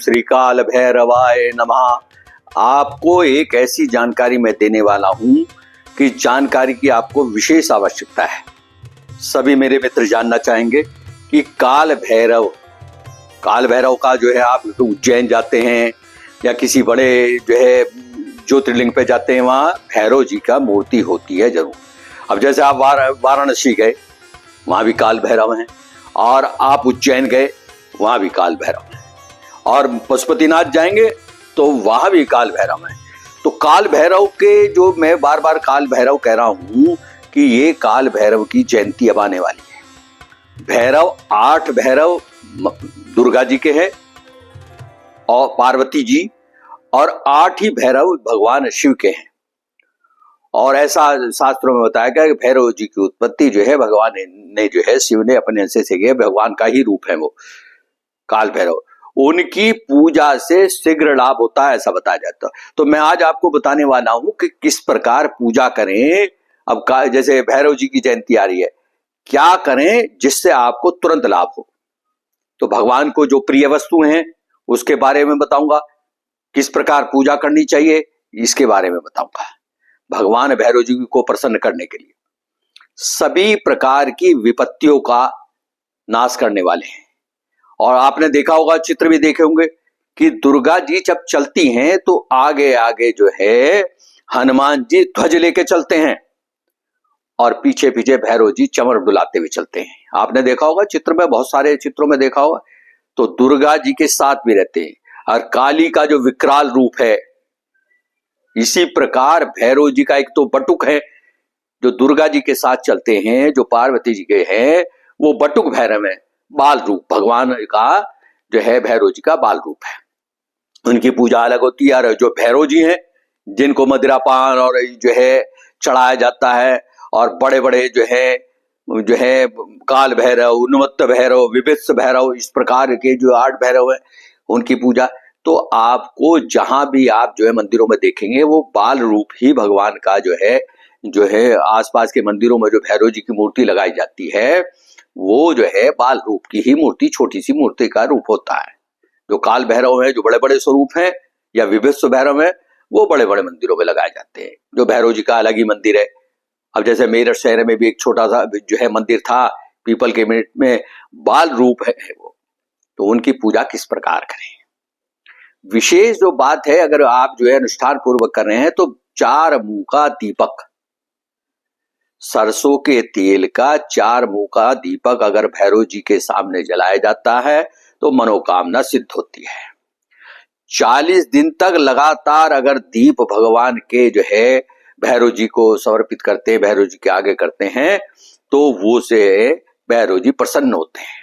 श्री काल भैरवाय नमः। आपको एक ऐसी जानकारी मैं देने वाला हूं कि जानकारी की आपको विशेष आवश्यकता है। सभी मेरे मित्र जानना चाहेंगे कि काल भैरव का जो है, आप उज्जैन जाते हैं या किसी बड़े जो है ज्योतिर्लिंग पे जाते हैं, वहां भैरव जी का मूर्ति होती है जरूर। अब जैसे आप वाराणसी गए, वहां भी काल भैरव हैं, और आप उज्जैन गए, वहां भी काल भैरव हैं, और पशुपतिनाथ जाएंगे तो वहां भी काल भैरव हैं। तो काल भैरव के जो मैं बार बार काल भैरव कह रहा हूं कि ये काल भैरव की जयंती अब आने वाली है। भैरव 8 भैरव दुर्गा जी के हैं और पार्वती जी, और 8 ही भैरव भगवान शिव के हैं। और ऐसा शास्त्रों में बताया गया कि भैरव जी की उत्पत्ति जो है भगवान ने जो है शिव ने अपने अंश से किया, भगवान का ही रूप है वो काल भैरव। उनकी पूजा से शीघ्र लाभ होता है, ऐसा बताया जाता है। तो मैं आज आपको बताने वाला हूं कि किस प्रकार पूजा करें। अब जैसे भैरव जी की जयंती आ रही है, क्या करें जिससे आपको तुरंत लाभ हो। तो भगवान को जो प्रिय वस्तु हैं उसके बारे में बताऊंगा, किस प्रकार पूजा करनी चाहिए इसके बारे में बताऊंगा। भगवान भैरव जी को प्रसन्न करने के लिए सभी प्रकार की विपत्तियों का नाश करने वाले हैं। और आपने देखा होगा, चित्र भी देखे होंगे कि दुर्गा जी जब चलती हैं तो आगे आगे जो है हनुमान जी ध्वज लेके चलते हैं, और पीछे पीछे भैरव जी चमर डुलाते हुए चलते हैं। आपने देखा होगा चित्र में, बहुत सारे चित्रों में देखा होगा। तो दुर्गा जी के साथ भी रहते हैं, और काली का जो विकराल रूप है, इसी प्रकार भैरव जी का एक तो बटुक है जो दुर्गा जी के साथ चलते हैं, जो पार्वती जी के हैं, वो बटुक भैरव है, बाल रूप भगवान का जो है भैरव जी का बाल रूप है। उनकी पूजा अलग होती है। और जो भैरव जी हैं जिनको मदिरा पान और जो है चढ़ाया जाता है, और बड़े बड़े जो है काल भैरव, उन्मत्त भैरव, विभत्स भैरव, इस प्रकार के जो 8 भैरव है उनकी पूजा। तो आपको जहां भी आप जो है मंदिरों में देखेंगे, वो बाल रूप ही भगवान का जो है आसपास के मंदिरों में जो भैरव जी की मूर्ति लगाई जाती है, वो जो है बाल रूप की ही मूर्ति, छोटी सी मूर्ति का रूप होता है। जो काल भैरव है, जो बड़े बड़े स्वरूप हैं, या विभत्स भैरव है, वो बड़े बड़े मंदिरों में लगाए जाते हैं। जो भैरव जी का अलग ही मंदिर है। अब जैसे मेरठ शहर में भी एक छोटा सा जो है मंदिर था, पीपल के मिनट में, बाल रूप है वो। तो उनकी पूजा किस प्रकार करें, विशेष जो बात है, अगर आप जो है अनुष्ठान पूर्वक कर रहे हैं तो 4 मुंह का दीपक, सरसों के तेल का 4 मुंह का दीपक अगर भैरव जी के सामने जलाया जाता है तो मनोकामना सिद्ध होती है। 40 दिन तक लगातार अगर दीप भगवान के जो है भैरव जी को समर्पित करते हैं, भैरव जी के आगे करते हैं, तो वो से भैरव जी प्रसन्न होते हैं।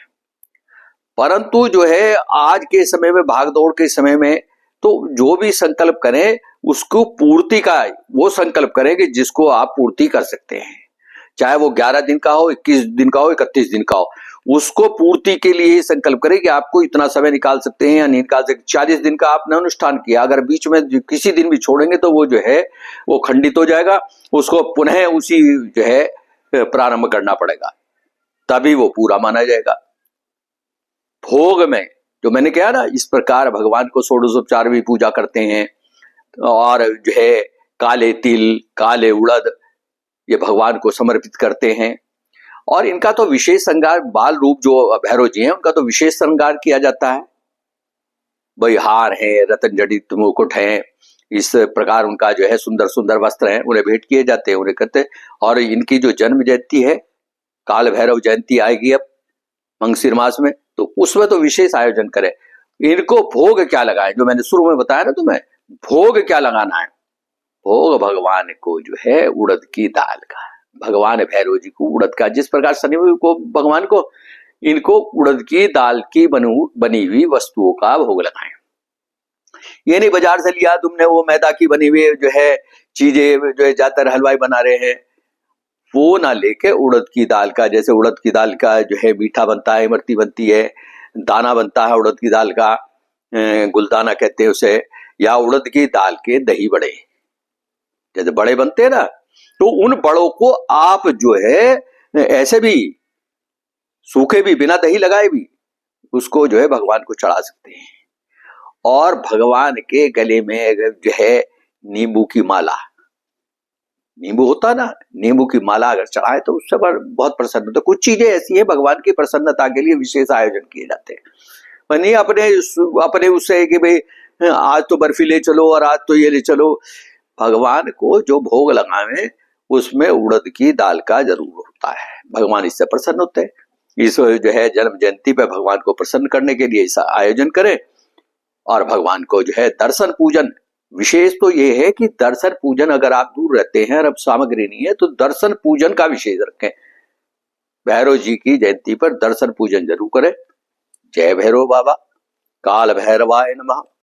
परंतु जो है आज के समय में, भागदौड़ के समय में, तो जो भी संकल्प करें उसको पूर्ति का वो संकल्प करें कि जिसको आप पूर्ति कर सकते हैं। चाहे वो 11 दिन का हो, 21 दिन का हो, 31 दिन का हो, उसको पूर्ति के लिए ही संकल्प करें कि आपको इतना समय निकाल सकते हैं या नहीं निकाल सकते। 40 दिन का आपने अनुष्ठान किया, अगर बीच में किसी दिन भी छोड़ेंगे तो वो जो है वो खंडित हो जाएगा, उसको पुनः उसी जो है प्रारंभ करना पड़ेगा, तभी वो पूरा माना जाएगा। भोग में जो मैंने कहा ना, इस प्रकार भगवान को षोडशोपचार भी पूजा करते हैं, और जो है काले तिल, काले उड़द, ये भगवान को समर्पित करते हैं। और इनका तो विशेष श्रृंगार, बाल रूप जो भैरव जी हैं उनका तो विशेष श्रृंगार किया जाता है। भाई हार है, रतन जड़ित मुकुट है, इस प्रकार उनका जो है सुंदर सुंदर वस्त्र हैं, उन्हें भेंट किए जाते हैं, उन्हें करते। और इनकी जो जन्म जयंती है, काल भैरव जयंती आएगी अब मंगशीर मास में, तो उसमें तो विशेष आयोजन करें। इनको भोग क्या लगाएं, जो मैंने शुरू में बताया ना तुम्हें, भोग क्या लगाना है। भोग भगवान को जो है उड़द की दाल का, भगवान भैरव जी को उड़द का, जिस प्रकार शनि को भगवान को, इनको उड़द की दाल की बनी हुई वस्तुओं का भोग लगाएं। ये नहीं बाजार से लिया तुमने वो मैदा की बनी हुई जो है चीजें, जो है ज्यादातर हलवाई बना रहे हैं, वो ना लेके उड़द की दाल का, जैसे उड़द की दाल का जो है मीठा बनता है, इमरती बनती है, दाना बनता है उड़द की दाल का, गुलदाना कहते हैं उसे, या उड़द की दाल के दही बड़े, जैसे बड़े बनते हैं ना, तो उन बड़ों को आप जो है ऐसे भी सूखे भी बिना दही लगाए भी उसको जो है भगवान को चढ़ा सकते हैं। और भगवान के गले में जो है नींबू की माला, नींबू होता ना, नींबू की माला अगर चढ़ाए तो उससे बहुत प्रसन्न होता है। कुछ चीजें ऐसी है भगवान की प्रसन्नता के लिए विशेष आयोजन किए जाते हैं। पर नहीं अपने उससे कि भाई आज तो बर्फी ले चलो और आज तो ये ले चलो। भगवान को जो भोग लगावे उसमें उड़द की दाल का जरूर होता है, भगवान इससे प्रसन्न होते हैं। इस जो है जन्म जयंती पे भगवान को प्रसन्न करने के लिए ऐसा आयोजन करें। और भगवान को जो है दर्शन पूजन, विशेष तो ये है कि दर्शन पूजन, अगर आप दूर रहते हैं और अब सामग्री नहीं है तो दर्शन पूजन का विशेष रखें। भैरव जी की जयंती पर दर्शन पूजन जरूर करें। जय भैरव बाबा। काल भैरवाय नमः।